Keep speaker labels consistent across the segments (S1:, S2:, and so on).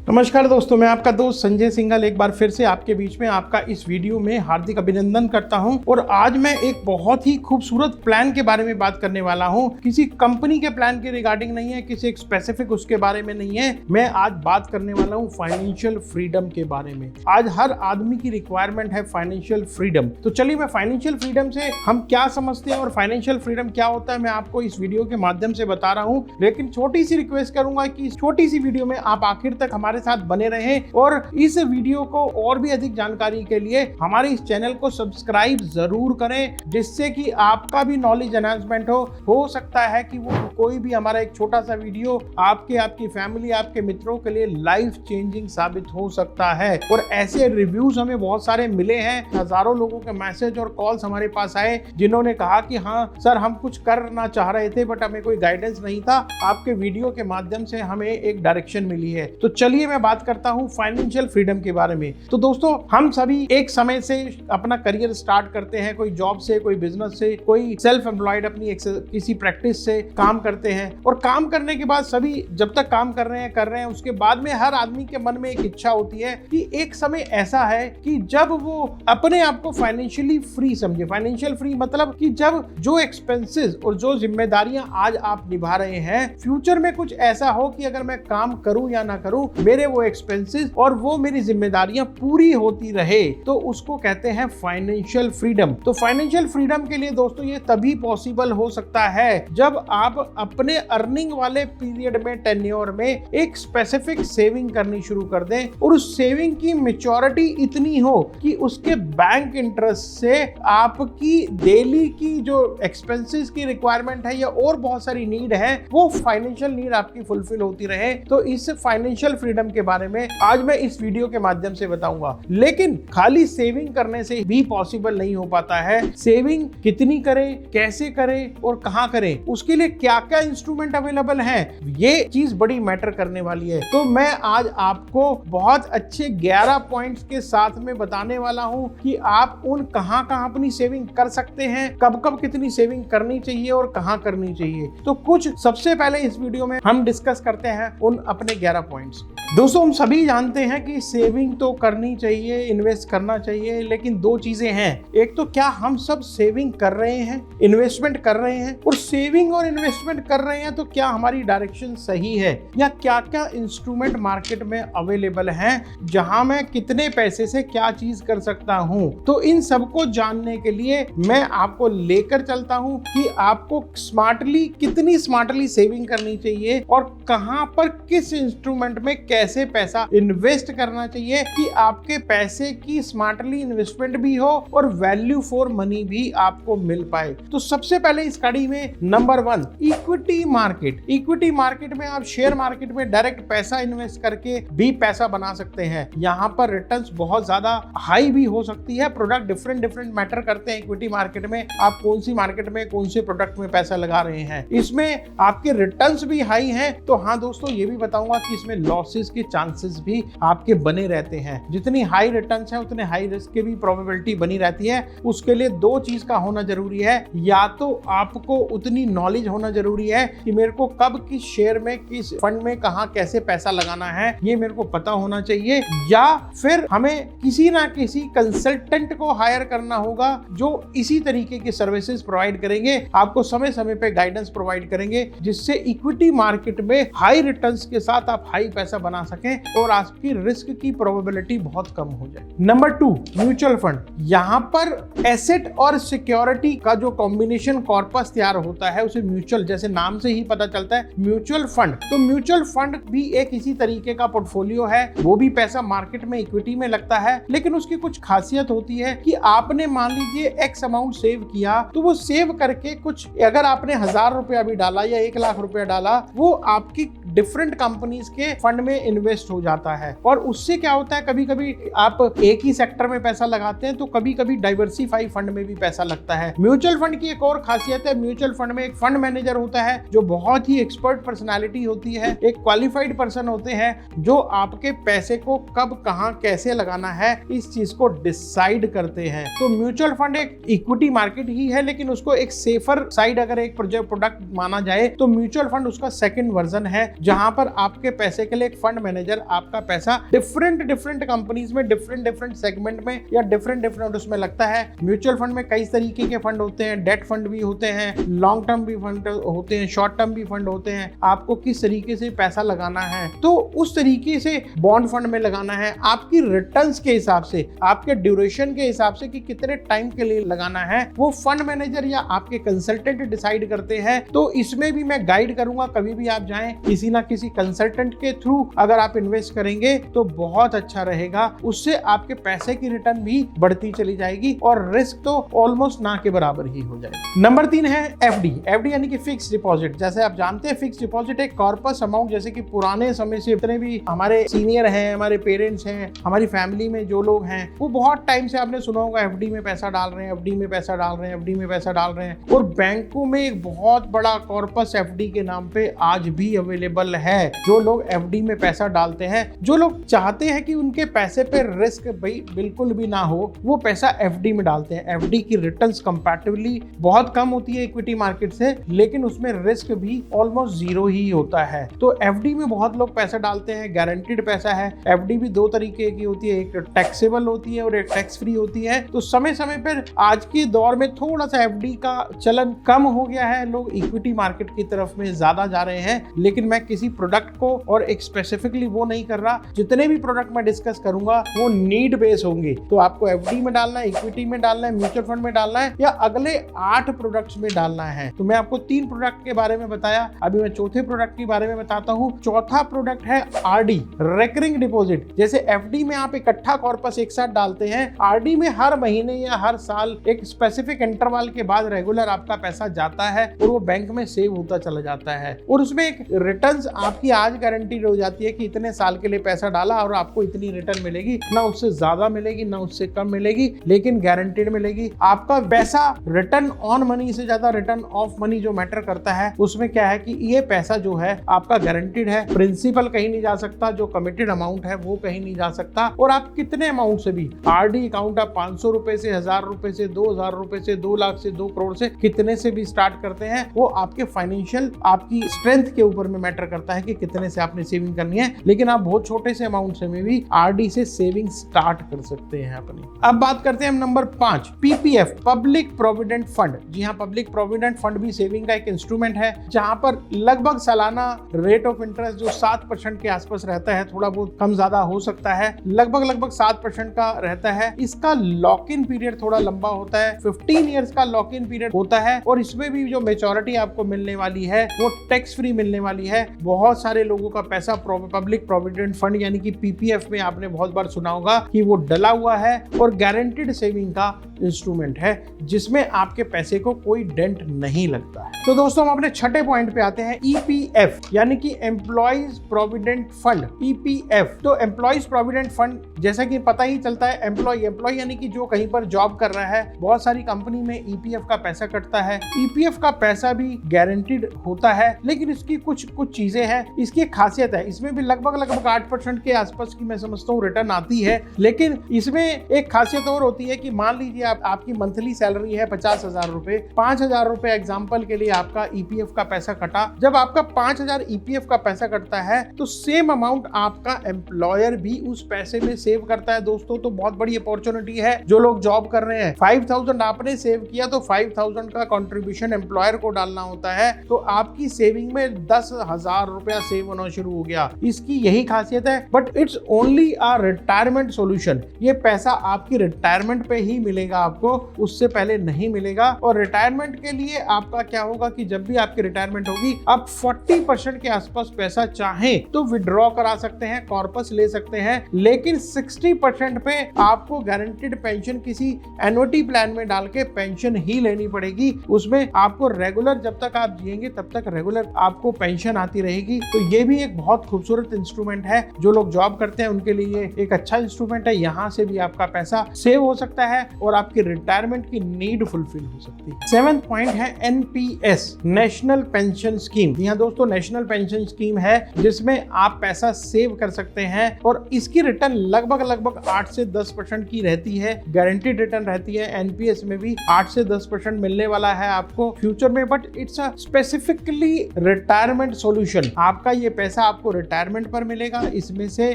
S1: नमस्कार दोस्तों, मैं आपका दोस्त संजय सिंघल एक बार फिर से आपके बीच में आपका इस वीडियो में हार्दिक अभिनंदन करता हूं। और आज मैं एक बहुत ही खूबसूरत प्लान के बारे में बात करने वाला हूं। किसी कंपनी के प्लान के रिगार्डिंग नहीं है, किसी एक स्पेसिफिक उसके बारे में नहीं है। मैं आज बात करने वाला हूं फाइनेंशियल फ्रीडम के बारे में। आज हर आदमी की रिक्वायरमेंट है फाइनेंशियल फ्रीडम। तो चलिए, मैं फाइनेंशियल फ्रीडम से हम क्या समझते हैं और फाइनेंशियल फ्रीडम क्या होता है मैं आपको इस वीडियो के माध्यम से बता रहा हूँ। लेकिन छोटी सी रिक्वेस्ट करूंगा कि इस छोटी सी वीडियो में आप आखिर तक हमारे साथ बने रहें और इस वीडियो को और भी अधिक जानकारी के लिए हमारे इस चैनल को सब्सक्राइब जरूर करें, जिससे कि आपका भी नॉलेज एनहांसमेंट हो सकता है कि वो कोई भी हमारा एक छोटा सा वीडियो आपकी फैमिली, आपके मित्रों के लिए लाइफ चेंजिंग साबित हो सकता है। और ऐसे रिव्यूज हमें बहुत सारे मिले हैं, हजारों लोगों के मैसेज और कॉल्स हमारे पास आए जिन्होंने कहा कि हाँ सर, हम कुछ करना चाह रहे थे बट हमें कोई गाइडेंस नहीं था। आपके वीडियो के माध्यम से हमें एक डायरेक्शन मिली है। तो चलिए, मैं बात करता हूं फाइनेंशियल फ्रीडम के बारे में। तो दोस्तों, हम सभी एक समय से अपना करियर स्टार्ट करते हैं, कोई जॉब से, कोई बिजनेस से, कोई सेल्फ एम्प्लॉयड अपनी किसी प्रैक्टिस से काम करते हैं। और काम करने के बाद सभी जब तक काम कर रहे हैं उसके बाद में हर आदमी के मन में एक इच्छा होती है कि एक समय ऐसा है कि जब वो अपने आप को फाइनेंशियली फ्री समझे। फाइनेंशियल फ्री मतलब कि जब जो एक्सपेंसेस और जो जिम्मेदारियां आज आप निभा रहे हैं, फ्यूचर में कुछ ऐसा हो कि अगर मैं काम करूं या ना करूं, मेरे वो एक्सपेंसेस और वो मेरी जिम्मेदारियां पूरी होती रहे, तो उसको कहते हैं फाइनेंशियल फ्रीडम। तो फाइनेंशियल फ्रीडम के लिए दोस्तों ये तभी पॉसिबल हो सकता है जब आप अपने अर्निंग वाले पीरियड में, टेन्योर में एक स्पेसिफिक सेविंग करनी शुरू कर दें और उस सेविंग की मैच्योरिटी इतनी हो कि उसके बैंक इंटरेस्ट से आपकी डेली की जो एक्सपेंसेस की रिक्वायरमेंट है या और बहुत सारी नीड है, वो फाइनेंशियल नीड आपकी फुलफिल होती रहे। तो इस फाइनेंशियल फ्रीडम के बारे में आज मैं इस वीडियो के माध्यम से बताऊंगा। लेकिन खाली सेविंग करने से भी पॉसिबल नहीं हो पाता है। सेविंग कितनी करें, कैसे करें और कहां करें, उसके लिए क्या क्या इंस्ट्रूमेंट अवेलेबल हैं, ये चीज बड़ी मैटर करने वाली है। तो मैं आज आपको बहुत अच्छे 11 पॉइंट्स के साथ में बताने वाला हूं कि आप उन कहां अपनी सेविंग कर सकते हैं, कब कितनी सेविंग करनी चाहिए और कहां करनी चाहिए। तो कुछ सबसे पहले इस वीडियो में हम डिस्कस करते हैं उन अपने 11 पॉइंट्स। दोस्तों, हम सभी जानते हैं कि सेविंग तो करनी चाहिए, इन्वेस्ट करना चाहिए, लेकिन दो चीजें हैं। एक तो क्या हम सब सेविंग कर रहे हैं, इन्वेस्टमेंट कर रहे हैं, और सेविंग और इन्वेस्टमेंट कर रहे हैं तो क्या हमारी डायरेक्शन सही है, या क्या क्या इंस्ट्रूमेंट मार्केट में अवेलेबल हैं जहां मैं कितने पैसे से क्या चीज कर सकता हूं। तो इन सबको जानने के लिए मैं आपको लेकर चलता हूं कि आपको कितनी स्मार्टली सेविंग करनी चाहिए और कहां पर किस इंस्ट्रूमेंट में कैसे पैसा इन्वेस्ट करना चाहिए कि आपके पैसे की स्मार्टली इन्वेस्टमेंट भी हो और वैल्यू फॉर मनी भी आपको मिल पाए। तो सबसे पहले इस कड़ी में number 1, equity market. Equity market में आप शेयर मार्केट में डायरेक्ट पैसा इन्वेस्ट करके भी पैसा बना सकते हैं। यहाँ पर रिटर्न्स बहुत ज्यादा हाई भी हो सकती है। प्रोडक्ट डिफरेंट मैटर करते हैं इक्विटी मार्केट में। आप कौन सी मार्केट में कौन से प्रोडक्ट में पैसा लगा रहे हैं, इसमें आपके रिटर्न्स भी हाई हैं। तो हाँ दोस्तों, ये भी बताऊंगा कि इसमें लॉसेस के चांसेस भी आपके बने रहते हैं। जितनी हाई रिटर्न्स है उतने हाई रिस्क की भी प्रोबेबिलिटी बनी रहती है। उसके लिए दो चीज का होना जरूरी है। या तो आपको उतनी नॉलेज होना जरूरी है कि मेरे को कब किस शेयर में, किस फंड में, कहां कैसे पैसा लगाना है, ये मेरे को पता होना चाहिए। या फिर हमें किसी ना किसी कंसल्टेंट को हायर करना होगा जो इसी तरीके की सर्विसेज प्रोवाइड करेंगे, आपको समय समय पे गाइडेंस प्रोवाइड करेंगे, जिससे इक्विटी मार्केट में हाई रिटर्न्स के साथ आप हाई पैसा बना सकें और आपकी रिस्क की प्रोबेबिलिटी बहुत कम हो जाए। Number 2, mutual fund. यहाँ पर एसेट और सिक्योरिटी का जो कॉम्बिनेशन कॉर्पस तैयार होता है उसे म्यूचुअल, जैसे नाम से ही पता चलता है, म्यूचुअल फंड। तो म्यूचुअल फंड भी एक इसी तरीके का पोर्टफोलियो है। वो भी पैसा मार्केट में इक्विटी में लगता है, लेकिन उसकी कुछ खासियत होती है कि आपने मान लीजिए एक्स अमाउंट सेव किया, तो वो सेव करके कुछ, अगर आपने 1000 रुपया भी डाला या 1 लाख रुपया डाला, वो आपकी डिफरेंट कंपनीज के फंड में इन्वेस्ट हो जाता है। और उससे क्या होता है, कभी कभी आप एक ही सेक्टर में पैसा लगाते हैं तो कभी कभी डाइवर्सिफाई फंड में भी पैसा लगता है। म्यूचुअल फंड की एक और खासियत है, म्यूचुअल फंड में एक फंड मैनेजर होता है जो बहुत ही एक्सपर्ट पर्सनालिटी होती है, एक क्वालिफाइड पर्सन होते हैं जो आपके पैसे को कब, कहां, कैसे लगाना है, इस चीज को डिसाइड करते हैं। तो म्यूचुअल फंड एक इक्विटी मार्केट ही है, लेकिन उसको एक सेफर साइड अगर एक प्रोडक्ट माना जाए तो म्यूचुअल फंड उसका सेकंड वर्जन है, जहां पर आपके पैसे के लिए एक फंड फंड मैनेजर आपका पैसा डिफरेंट कंपनीज में, डिफरेंट सेगमेंट में या डिफरेंट उसमें लगता है। म्यूचुअल फंड में कई तरीके के फंड होते हैं, डेट फंड भी होते हैं, लॉन्ग टर्म भी फंड होते हैं, शॉर्ट टर्म भी फंड होते हैं। आपको किस तरीके से पैसा लगाना है तो उस तरीके से बॉन्ड फंड में लगाना है, आपकी रिटर्न्स के हिसाब से, आपके ड्यूरेशन के हिसाब से कि कितने टाइम के लिए लगाना है, वो फंड मैनेजर या आपके कंसल्टेंट डिसाइड करते हैं। तो इसमें भी मैं गाइड करूंगा, कभी भी आप जाएं किसी ना किसी कंसल्टेंट के थ्रू अगर आप इन्वेस्ट करेंगे तो बहुत अच्छा रहेगा। उससे आपके पैसे की रिटर्न भी बढ़ती चली जाएगी और रिस्क तो ऑलमोस्ट ना के बराबर ही हो जाएगा। नंबर 3 है एफडी। एफडी यानी कि फिक्स डिपॉजिट। जैसे आप जानते हैं फिक्स डिपॉजिट एक कॉर्पस अमाउंट, जैसे कि पुराने समय से जितने भी हमारे सीनियर हैं, हमारे पेरेंट्स हैं, हमारी फैमिली में जो लोग हैं, वो बहुत टाइम से आपने सुना होगा एफडी में पैसा डाल रहे हैं, एफडी में पैसा डाल रहे हैं, एफडी में पैसा डाल रहे हैं। और बैंकों में एक बहुत बड़ा कॉर्पस एफडी के नाम पे आज भी अवेलेबल है। जो लोग एफडी में पैसा डालते हैं, जो लोग चाहते हैं कि उनके पैसे पे रिस्क भाई बिल्कुल भी ना हो, वो पैसा एफडी में डालते हैं। एफडी की रिटर्न्स कंपैरेटिवली बहुत कम होती है इक्विटी मार्केट से, लेकिन उसमें रिस्क भी ऑलमोस्ट जीरो ही होता है। तो एफडी में बहुत लोग पैसा डालते हैं, गारंटीड पैसा है। एफडी भी 2 तरीके की होती है, एक टैक्सेबल होती है और एक टैक्स फ्री होती है। तो समय समय पर आज के दौर में थोड़ा सा एफडी का चलन कम हो गया है, लोग इक्विटी मार्केट की तरफ में ज्यादा जा रहे हैं। लेकिन मैं किसी प्रोडक्ट को और एक स्पेसिफिकली वो नहीं कर रहा, जितने भी प्रोडक्ट मैं डिस्कस करूंगा वो नीड बेस होंगे। तो आपको एफडी में डालना है, इक्विटी में डालना है, म्यूचुअल फंड में डालना है या अगले 8 प्रोडक्ट्स में डालना है। तो मैं आपको 3 प्रोडक्ट के बारे में बताया, अभी मैं चौथे प्रोडक्ट के बारे में बताता हूँ। चौथा प्रोडक्ट है आरडी, रेकरिंग डिपॉजिट। जैसे एफडी में आप इकट्ठा कॉर्पस एक साथ डालते हैं, आरडी में हर महीने या हर साल एक स्पेसिफिक इंटरवल के बाद रेगुलर आपका पैसा जाता है और वो बैंक में सेव होता चला जाता है। और उसमें एक रिटर्न्स आपकी आज गारंटीड हो जाती है कि इतने साल के लिए पैसा डाला और आपको इतनी रिटर्न मिलेगी, ना उससे ज्यादा मिलेगी ना उससे कम मिलेगी, लेकिन गारंटीड मिलेगी। आपका पैसा रिटर्न ऑन मनी से ज्यादा रिटर्न ऑफ मनी जो मैटर करता है, उसमें क्या है कि ये पैसा जो है आपका गारंटीड है, प्रिंसिपल कहीं नहीं जा सकता, जो कमिटेड अमाउंट है वो कहीं नहीं जा सकता। और आप कितने अमाउंट से भी, आरडी अकाउंट आप 500 रुपए से, 1000 रुपए से, 2000 रुपए से, 2 लाख से, 2 करोड़ से, कितने से भी स्टार्ट करते हैं, वो आपके फाइनेंशियल, आपकी स्ट्रेंथ के ऊपर में मैटर करता है कि कितने से आपने सेविंग करनी है। लेकिन आप बहुत छोटे से अमाउंट से में भी आरडी से सेविंग स्टार्ट कर सकते हैं अपनी। अब बात करते हैं number 5, PPF, public provident fund. जी हाँ, पब्लिक प्रोविडेंट फंड भी सेविंग का एक इंस्ट्रूमेंट है, जहां पर लगभग सालाना रेट ऑफ इंटरेस्ट जो 7% के आसपास रहता है, थोड़ा बहुत कम ज्यादा हो सकता है, लगभग 7% का रहता है। इसका लॉक इन पीरियड थोड़ा लंबा होता है, 15 ईयर्स का लॉक इन पीरियड होता है। और इसमें भी जो मेच्योरिटी आपको मिलने वाली है वो टैक्स फ्री मिलने वाली है। बहुत सारे लोगों का पैसा पब्लिक प्रोविडेंट फंड यानी कि पीपीएफ में आपने बहुत बार सुना होगा कि वो डला हुआ है और गारंटीड सेविंग का इंस्ट्रूमेंट है, जिसमें आपके पैसे को कोई डेंट नहीं लगता है। तो दोस्तों हम अपने छठे पॉइंट पे आते हैं, ईपीएफ यानी कि एम्प्लॉइज प्रोविडेंट फंड। ईपीएफ तो एम्प्लॉइज प्रोविडेंट फंड, जैसा कि पता ही चलता है, एम्प्लॉय यानी कि जो कहीं पर जॉब कर रहा है, बहुत सारी कंपनी में ईपीएफ का पैसा कटता है। ईपीएफ का पैसा भी गारंटीड होता है, लेकिन इसकी कुछ चीजें हैं, इसकी एक खासियत है, इसमें भी लगभग 8% के आसपास की मैं समझता हूँ रिटर्न आती है। लेकिन इसमें एक खासियत और होती है कि मान लीजिए आपकी मंथली सैलरी है 50,000 रुपए, 5,000 रुपए एग्जाम्पल के लिए आपका ईपीएफ का पैसा कटा। जब आपका 5,000 ईपीएफ का पैसा कटता है तो सेम अमाउंट आपका एम्प्लॉयर भी उस पैसे में सेव करता है। दोस्तों तो बहुत बड़ी अपॉर्चुनिटी है, जो लोग जॉब कर रहे हैं, 5,000 आपने सेव किया तो 5,000 का कंट्रीब्यूशन एम्प्लॉयर को डालना होता है, तो आपकी सेविंग में 10,000 रुपया सेव होना शुरू हो गया। इसकी यही खासियत है, but it's only a retirement solution. ये पैसा आपकी रिटायरमेंट पे ही मिलेगा, आपको उससे पहले नहीं मिलेगा। और रिटायरमेंट के लिए आपका क्या होगा कि जब भी आपकी रिटायरमेंट होगी, आप 40% के आसपास पैसा चाहें तो विड्रॉ करा सकते हैं, कॉर्पस ले सकते हैं, लेकिन 60% पे आपको गारंटीड पेंशन किसी एन्युटी प्लान में डाल के पेंशन ही लेनी पड़ेगी। उसमें आपको रेगुलर, जब तक आप जिएंगे तब तक रेगुलर आपको पेंशन आती रहेगी। तो ये भी एक बहुत खूबसूरत इंस्ट्रूमेंट है, जो लोग जॉब करते हैं उनके लिए एक अच्छा इंस्ट्रूमेंट है। यहाँ से भी आपका पैसा सेव हो सकता है और आपकी रिटायरमेंट की नीड फुलफिल हो सकती है। 7th पॉइंट है एनपीएस, नेशनल पेंशन स्कीम। यहाँ दोस्तों नेशनल पेंशन स्कीम है, जिसमें आप पैसा सेव कर सकते हैं और इसकी रिटर्न लगभग 8 से 10% की रहती है, गारंटीड रिटर्न रहती है। एनपीएस में भी 8 से 10% मिलने वाला है आपको फ्यूचर में, but it's a specifically retirement solution. आपका ये पैसा आपको रिटायर रिटायरमेंट पर मिलेगा। इसमें से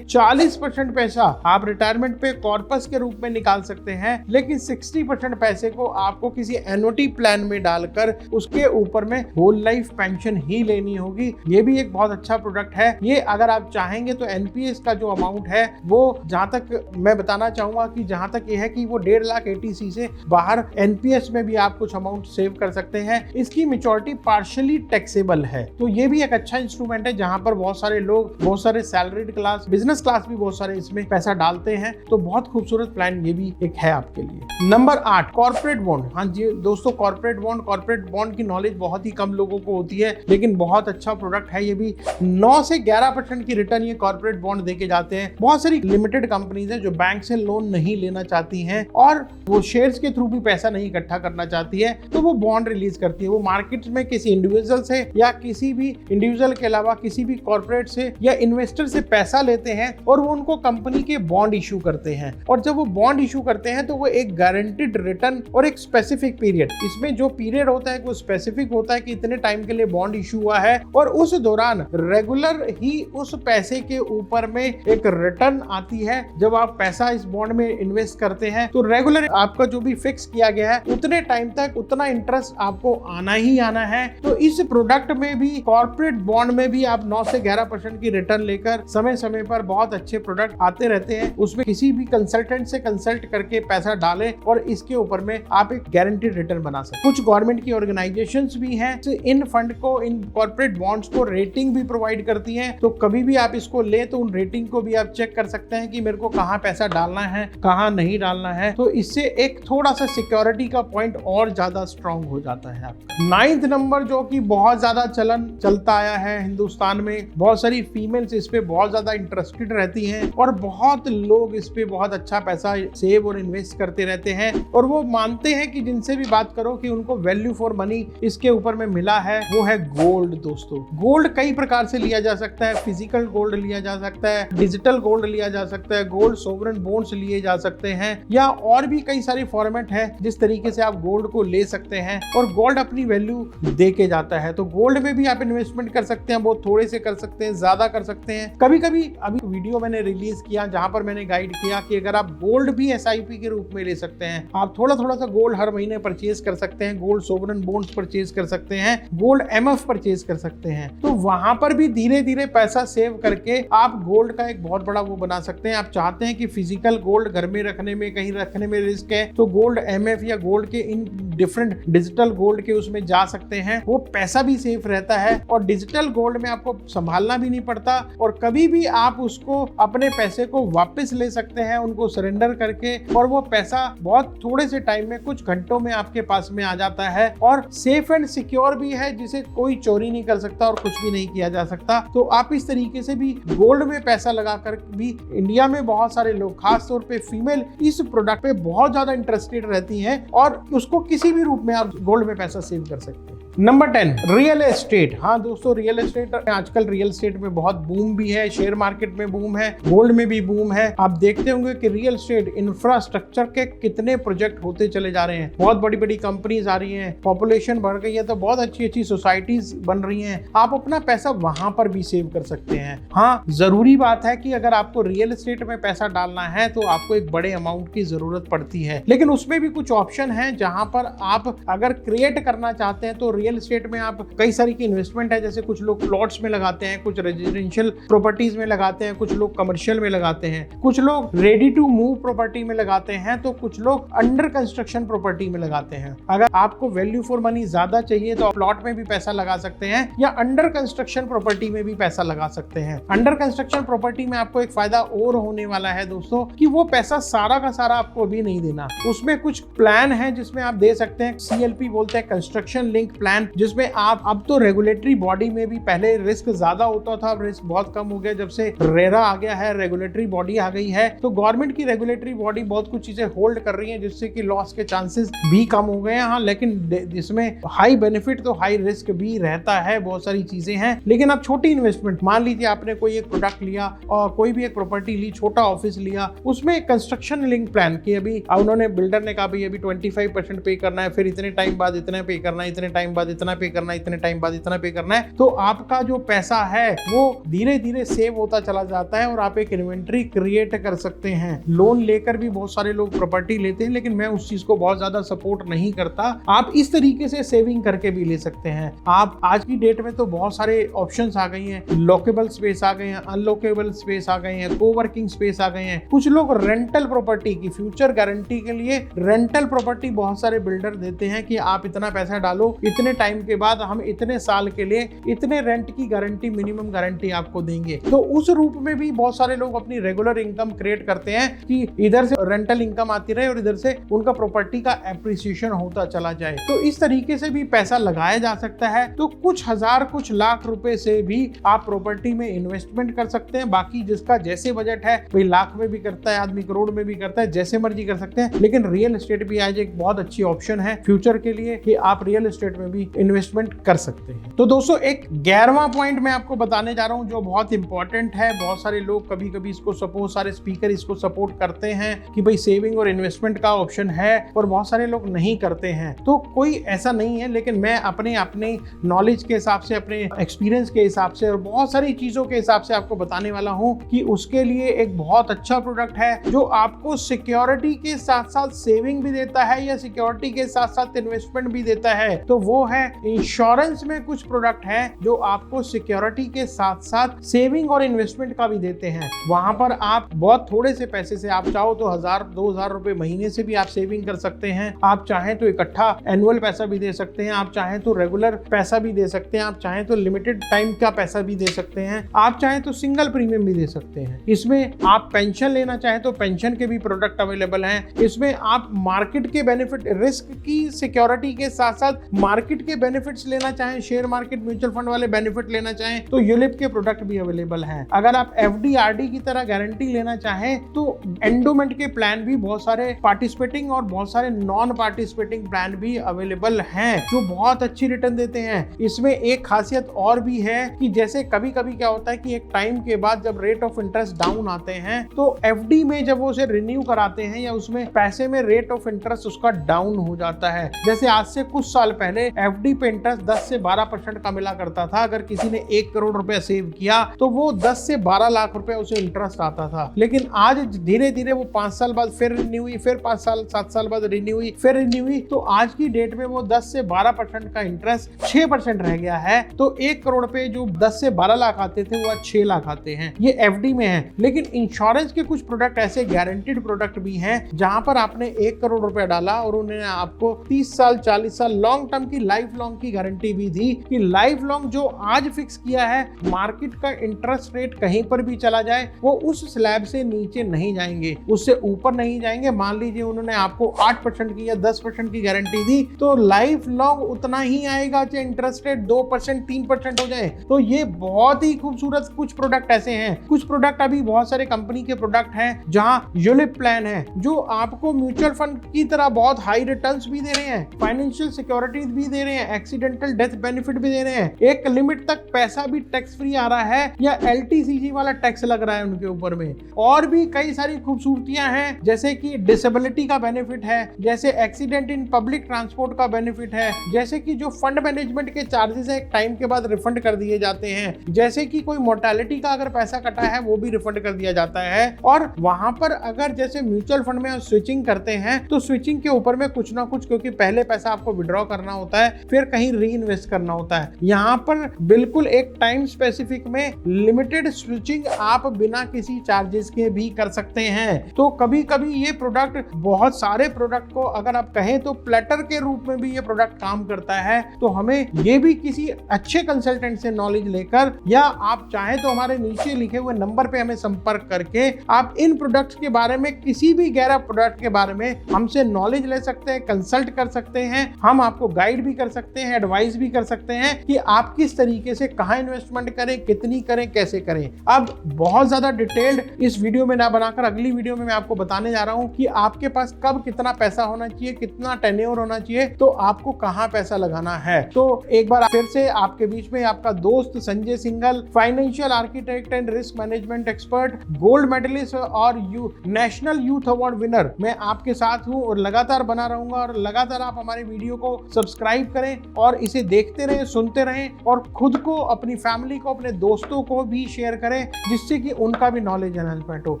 S1: 40% पैसा आप रिटायरमेंट पे कॉर्पस के रूप में निकाल सकते हैं, लेकिन 60% पैसे को आपको किसी एन्युटी प्लान में डालकर उसके ऊपर में होल लाइफ पेंशन ही लेनी होगी। ये भी एक बहुत अच्छा प्रोडक्ट है। ये अगर आप चाहेंगे तो एनपीएस का जो अमाउंट है वो जहां तक मैं बताना चाहूंगा कि जहां तक ये है कि वो 1.5 लाख ATC से बाहर एनपीएस में भी आप कुछ अमाउंट सेव कर सकते हैं। इसकी मैच्योरिटी पार्शियली टैक्सेबल है, तो ये भी एक अच्छा इंस्ट्रूमेंट है जहां पर बहुत सारे लोग, बहुत सारे सैलरीड क्लास, बिजनेस क्लास भी बहुत सारे इसमें पैसा डालते हैं। तो बहुत खूबसूरत प्लान ये भी एक है आपके लिए। Number 8, corporate bond. हाँ जी दोस्तों, कॉर्पोरेट बॉन्ड की नॉलेज बहुत ही कम लोगों को होती है, लेकिन बहुत अच्छा प्रोडक्ट है। ये भी 9 से 11% की रिटर्न ये कॉर्पोरेट बॉन्ड देके जाते हैं। बहुत सारी लिमिटेड कंपनीज है जो बैंक से लोन नहीं लेना चाहती हैं और वो शेयर्स के थ्रू भी पैसा नहीं इकट्ठा करना चाहती है, तो वो बॉन्ड रिलीज करती है। वो मार्केट में किसी इंडिविजुअल से या किसी भी इंडिविजुअल के अलावा किसी भी कॉर्पोरेट से या इन्वेस्टर से पैसा लेते हैं और वो उनको कंपनी के बॉन्ड इशू करते हैं। और जब वो बॉन्ड इशू करते हैं तो वो एक गारंटीड रिटर्न और एक स्पेसिफिक पीरियड, इसमें जो पीरियड होता है वो स्पेसिफिक होता है कि इतने टाइम के लिए बॉन्ड इशू हुआ है और उस दौरान रेगुलर ही उस पैसे के ऊपर में एक रिटर्न आती है। जब आप पैसा इस बॉन्ड में इन्वेस्ट करते हैं तो रेगुलर आपका जो भी फिक्स किया गया है उतने टाइम तक उतना इंटरेस्ट आपको आना ही आना है। तो इस प्रोडक्ट में भी, कॉर्पोरेट बॉन्ड में भी आप 9 से 11% की रिटर्न लेकर समय समय पर बहुत अच्छे प्रोडक्ट आते रहते हैं। उसमें किसी भी कंसल्टेंट से कंसल्ट करके पैसा डालें और इसके ऊपर में आप एक गारंटीड रिटर्न बना सकते हैं। कुछ गवर्नमेंट की ऑर्गेनाइजेशंस भी हैं इन फंड को, इन कॉर्पोरेट बॉन्ड्स को रेटिंग भी प्रोवाइड करती हैं। तो कभी भी आप इसको ले तो उन रेटिंग को भी आप चेक कर सकते हैं कि मेरे को कहाँ पैसा डालना है, कहाँ नहीं डालना है। तो इससे एक थोड़ा सा सिक्योरिटी का पॉइंट और ज्यादा स्ट्रांग हो जाता है आपका। 9th नंबर जो कि बहुत ज्यादा चलता आया है हिंदुस्तान में, बहुत सारी फीमेल्स इस पे बहुत ज्यादा इंटरेस्टेड रहती हैं और बहुत लोग इस पे बहुत अच्छा पैसा सेव और इन्वेस्ट करते रहते हैं और वो मानते हैं कि जिनसे भी बात करो कि उनको वैल्यू फॉर मनी इसके ऊपर में मिला है, वो है गोल्ड। दोस्तों, गोल्ड कई प्रकार से लिया जा सकता है। फिजिकल गोल्ड लिया जा सकता है, डिजिटल गोल्ड लिया जा सकता है, गोल्ड सोवरेन बॉन्ड्स लिए जा सकते हैं, या और भी कई सारी फॉर्मेट है जिस तरीके से आप गोल्ड को ले सकते हैं और गोल्ड अपनी वैल्यू दे के जाता है। तो गोल्ड में भी आप इन्वेस्टमेंट कर सकते हैं, बहुत थोड़े से कर सकते हैं, ज्यादा कर सकते हैं। कभी कभी अभी वीडियो मैंने रिलीज किया जहां पर मैंने गाइड किया कि अगर आप गोल्ड भी SIP के रूप में ले सकते हैं, आप थोड़ा थोड़ा सा गोल्ड हर महीने परचेज कर सकते हैं, गोल्ड सोवरेन बॉन्ड्स परचेज कर सकते हैं, गोल्ड MF परचेज कर सकते हैं। तो वहां पर भी धीरे धीरे पैसा सेव करके आप गोल्ड का एक बहुत बड़ा वो बना सकते हैं। आप चाहते हैं कि फिजिकल गोल्ड घर में रखने में, कहीं रखने में रिस्क है, तो गोल्ड MF या गोल्ड के इन डिफरेंट डिजिटल गोल्ड के उसमें जा सकते हैं। वो पैसा भी सेफ रहता है और डिजिटल गोल्ड में आपको संभालना भी नहीं पड़ता और कभी भी आप उसको अपने पैसे को वापस ले सकते हैं, उनको सरेंडर करके, और वो पैसा बहुत थोड़े से टाइम में, कुछ घंटों में आपके पास में आ जाता है और सेफ एंड सिक्योर भी है, जिसे कोई चोरी नहीं कर सकता और कुछ भी नहीं किया जा सकता। तो आप इस तरीके से भी गोल्ड में पैसा लगाकर भी, इंडिया में बहुत सारे लोग, खास तौर पे फीमेल, इस प्रोडक्ट पे बहुत ज्यादा इंटरेस्टेड रहती हैं और उसको किसी भी रूप में आप गोल्ड में पैसा सेव कर सकते हैं। Number 10, real estate. हाँ दोस्तों, रियल एस्टेट आजकल रियल एस्टेट में बहुत बूम भी है, शेयर मार्केट में बूम है, गोल्ड में भी बूम है। आप देखते होंगे कि रियल एस्टेट इंफ्रास्ट्रक्चर के कितने प्रोजेक्ट होते चले जा रहे हैं, बहुत बड़ी बड़ी कंपनीज आ रही हैं, पॉपुलेशन बढ़ गई है, तो बहुत अच्छी अच्छी सोसाइटीज बन रही हैं। आप अपना पैसा वहां पर भी सेव कर सकते हैं। हाँ, जरूरी बात है कि अगर आपको रियल एस्टेट में पैसा डालना है तो आपको एक बड़े अमाउंट की जरूरत पड़ती है, लेकिन उसमें भी कुछ ऑप्शन है जहां पर आप अगर क्रिएट करना चाहते हैं तो रियल एस्टेट में आप कई सारी की इन्वेस्टमेंट है। जैसे कुछ लोग प्लॉट्स में लगाते हैं, कुछ रेजिडेंशियल प्रॉपर्टीज में लगाते हैं, कुछ लोग कमर्शियल में लगाते हैं, कुछ लोग रेडी टू मूव प्रॉपर्टी में लगाते हैं, तो कुछ लोग अंडर कंस्ट्रक्शन प्रॉपर्टी में लगाते हैं। अगर आपको वैल्यू फॉर मनी ज्यादा चाहिए तो आप प्लॉट में भी पैसा लगा सकते हैं या अंडर कंस्ट्रक्शन प्रॉपर्टी में भी पैसा लगा सकते हैं। अंडर कंस्ट्रक्शन प्रॉपर्टी में आपको एक फायदा और होने वाला है दोस्तों, कि वो पैसा सारा का सारा आपको अभी नहीं देना। उसमें कुछ प्लान है जिसमें आप दे सकते हैं, CLP बोलते हैं, कंस्ट्रक्शन लिंक प्लान, जिसमें आप, अब तो रेगुलेटरी बॉडी में भी पहले रिस्क ज्यादा होता था, अब रिस्क बहुत कम हो गया जब से रेरा आ गया है, रेगुलेटरी बॉडी आ गई है। तो गवर्नमेंट की रेगुलेटरी बॉडी बहुत कुछ चीजें होल्ड कर रही है जिससे कि लॉस के चांसेस भी कम हो गए हैं। हाँ, लेकिन इसमें हाई बेनिफिट तो हाई रिस्क भी रहता है, बहुत सारी चीजें हैं। लेकिन आप छोटी इन्वेस्टमेंट, मान लीजिए आपने कोई एक प्रोडक्ट लिया और कोई भी एक प्रॉपर्टी ली, छोटा ऑफिस लिया, उसमें कंस्ट्रक्शन लिंक प्लान की, अभी उन्होंने, बिल्डर ने कहा भाई अभी 25% पे करना है, फिर इतने टाइम बाद इतना पे करना है, इतने टाइम बाद बाद इतना पे करना है, इतने टाइम बाद इतना पे करना है, तो आपका जो पैसा है वो धीरे धीरे सेव होता चला जाता है और आप एक इन्वेंट्री क्रिएट कर सकते हैं। लोन लेकर भी बहुत सारे लोग प्रॉपर्टी लेते हैं, लेकिन मैं उस चीज को बहुत ज्यादा सपोर्ट नहीं करता। आप इस तरीके से सेविंग करके भी ले सकते हैं। आप आज की डेट में तो बहुत सारे ऑप्शंस आ गई हैं, लॉकेबल स्पेस आ गए हैं, अनलॉकेबल स्पेस आ गए हैं, कोवर्किंग स्पेस आ गए हैं। कुछ लोग रेंटल प्रॉपर्टी की फ्यूचर गारंटी के लिए रेंटल प्रॉपर्टी बहुत सारे बिल्डर देते हैं कि आप इतना पैसा डालो, इतने टाइम के बाद हम इतने साल के लिए इतने रेंट की गारंटी, मिनिमम गारंटी आपको देंगे। तो उस रूप में भी बहुत सारे लोग अपनी रेगुलर इनकम क्रिएट करते हैं कि इधर से रेंटल इनकम आती रहे और इधर से उनका प्रॉपर्टी का एप्रिसिएशन होता चला जाए। तो इस तरीके से भी पैसा लगाया जा सकता है। तो कुछ हजार कुछ लाख रुपए से भी आप प्रॉपर्टी में इन्वेस्टमेंट कर सकते हैं। बाकी जिसका जैसे बजट है, भाई लाख में भी करता है आदमी, करोड़ में भी करता है, जैसे मर्जी कर सकते हैं। लेकिन रियल एस्टेट भी आज एक बहुत अच्छी ऑप्शन है फ्यूचर के लिए कि आप रियल एस्टेट में भी इन्वेस्टमेंट कर सकते हैं। तो दोस्तों एक 11वां पॉइंट मैं आपको बताने जा रहा हूं जो बहुत इंपॉर्टेंट है। बहुत सारे लोग कभी कभी इसको सपोर्ट, सारे स्पीकर इसको सपोर्ट करते हैं कि भाई सेविंग और इन्वेस्टमेंट का ऑप्शन है, और बहुत सारे लोग नहीं करते हैं। तो कोई ऐसा नहीं है, लेकिन मैं अपने नॉलेज के हिसाब से, अपने एक्सपीरियंस के हिसाब से और बहुत सारी चीजों के हिसाब से आपको बताने वाला हूं कि उसके लिए एक बहुत अच्छा प्रोडक्ट है जो आपको सिक्योरिटी के साथ साथ सेविंग भी देता है या सिक्योरिटी के साथ साथ इन्वेस्टमेंट भी देता है। तो वो है इंश्योरेंस में कुछ प्रोडक्ट है जो आपको सिक्योरिटी के साथ साथ सेविंग और इन्वेस्टमेंट का भी देते हैं। वहां पर आप बहुत थोड़े से पैसे से, आप चाहो तो 1000-2000 रुपए महीने से भी आप सेविंग कर सकते हैं। आप चाहें तो इकट्ठा एनुअल पैसा भी दे सकते हैं, आप चाहें तो रेगुलर पैसा भी दे सकते हैं, आप चाहें तो लिमिटेड टाइम का पैसा भी दे सकते हैं, आप चाहें तो सिंगल प्रीमियम भी दे सकते हैं। इसमें आप पेंशन लेना चाहें तो पेंशन के भी प्रोडक्ट अवेलेबल हैं। इसमें आप मार्केट के बेनिफिट, रिस्क की सिक्योरिटी के साथ साथ मार्केट के बेनिफिट्स लेना चाहें, शेयर मार्केट, म्यूचुअल फंड वाले बेनिफिट लेना चाहें तो यूलिप के प्रोडक्ट भी अवेलेबल हैं। अगर आप एफडी आरडी की तरह गारंटी लेना चाहें तो एंडोमेंट के प्लान भी बहुत सारे पार्टिसिपेटिंग और बहुत सारे नॉन पार्टिसिपेटिंग प्लान भी अवेलेबल हैं जो बहुत अच्छी रिटर्न देते हैं। इसमें एक खासियत और भी है कि जैसे कभी कभी क्या होता है कि एक टाइम के बाद जब रेट ऑफ इंटरेस्ट डाउन आते हैं तो एफडी में जब वो उसे रिन्यू कराते हैं या उसमें पैसे में रेट ऑफ इंटरेस्ट उसका डाउन हो जाता है। जैसे आज से कुछ साल पहले एफडी पे इंटरेस्ट 10 से 12% का मिला करता था। अगर किसी ने 1 करोड़ रुपए सेव किया तो वो 10 से 12 लाख रुपए उसे इंटरेस्ट आता था। लेकिन आज धीरे धीरे वो 5 साल बाद फिर रिन्यू हुई, फिर 5 साल 7 साल बाद रिन्यू हुई, फिर रिन्यू हुई। तो आज की डेट में वो 10 से 12% का इंटरेस्ट 6% रह गया है। तो 1 करोड़ पे जो 10 से 12 लाख आते थे वो आज 6 लाख आते हैं। ये एफडी में है। लेकिन इंश्योरेंस के कुछ प्रोडक्ट ऐसे गारंटीड प्रोडक्ट भी हैं जहां पर आपने 1 करोड़ रुपया डाला और उन्होंने आपको 30 साल 40 साल लॉन्ग टर्म की, लाइफ लॉन्ग की गारंटी भी दी कि लाइफ लॉन्ग जो आज फिक्स किया है, मार्केट का इंटरेस्ट रेट कहीं पर भी चला जाए वो उस स्लैब से नीचे नहीं जाएंगे, उससे ऊपर नहीं जाएंगे। मान लीजिए उन्होंने आपको 8% की या 10% की गारंटी दी तो लाइफ लॉन्ग उतना ही आएगा, चाहे इंटरेस्ट रेट 2% 3% हो जाए। तो ये बहुत ही खूबसूरत कुछ प्रोडक्ट ऐसे हैं। कुछ प्रोडक्ट अभी बहुत सारे कंपनी के प्रोडक्ट हैं जहां यूलिप प्लान है जो आपको म्यूचुअल फंड की तरह बहुत हाई रिटर्न्स भी दे रहे हैं, फाइनेंशियल सिक्योरिटीज भी दे रहे हैं, एक्सीडेंटल डेथ बेनिफिट भी दे रहे हैं, एक लिमिट तक पैसा भी टैक्स फ्री आ रहा है या एलटीसीजी वाला टैक्स लग रहा है उनके ऊपर में। और भी कई सारी खूबसूरतियां हैं जैसे कि डिसेबिलिटी का बेनिफिट है, जैसे एक्सीडेंट इन पब्लिक ट्रांसपोर्ट का बेनिफिट है, जैसे कि जो फंड मैनेजमेंट के चार्जेस है एक टाइम के बाद रिफंड कर दिए जाते हैं, जैसे कि कोई मोर्टेलिटी का अगर पैसा कटा है वो भी रिफंड कर दिया जाता है। और वहां पर अगर जैसे म्यूचुअल फंड में स्विचिंग करते हैं तो स्विचिंग के ऊपर में कुछ ना कुछ, क्योंकि पहले पैसा आपको विड्रॉ करना होता है फिर कहीं री इन्वेस्ट करना होता है, यहाँ पर बिल्कुल एक टाइम स्पेसिफिक में लिमिटेड स्विचिंग आप बिना किसी चार्जेस के भी कर सकते हैं। तो कभी कभी ये प्रोडक्ट, बहुत सारे प्रोडक्ट को अगर आप कहें तो प्लेटर के रूप में भी ये प्रोडक्ट काम करता है। तो हमें ये भी किसी अच्छे कंसल्टेंट से नॉलेज लेकर या आप चाहें तो हमारे नीचे लिखे हुए नंबर पे हमें संपर्क करके आप इन प्रोडक्ट्स के बारे में, किसी भी 11 प्रोडक्ट के बारे में हमसे नॉलेज ले सकते हैं, कंसल्ट कर सकते हैं। हम आपको गाइड भी कर सकते हैं, एडवाइस भी कर सकते हैं कि आप किस तरीके से कहां इन्वेस्टमेंट करें, कितनी करें, कैसे करें। अब बहुत ज्यादा डिटेल्ड इस वीडियो में ना बनाकर अगली वीडियो में मैं आपको बताने जा रहा हूं कि आपके पास कब कितना पैसा होना चाहिए, कितना टेन्योर होना चाहिए, तो आपको कहां पैसा लगाना है। तो एक बार फिर से आपके बीच में आपका दोस्त Sanjay Singhal, financial architect and risk management expert, gold medallist और नेशनल यूथ अवार्ड विनर, मैं आपके साथ हूं और लगातार बना रहूंगा। और लगातार आप हमारे वीडियो को सब्सक्राइब करें और इसे देखते रहें, सुनते रहें और खुद को, अपनी फैमिली को, अपने दोस्तों को भी शेयर करें जिससे कि उनका भी नॉलेज एनहांसमेंट हो।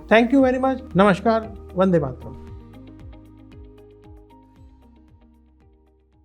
S1: Thank you very much. नमस्कार। वंदे मातरम।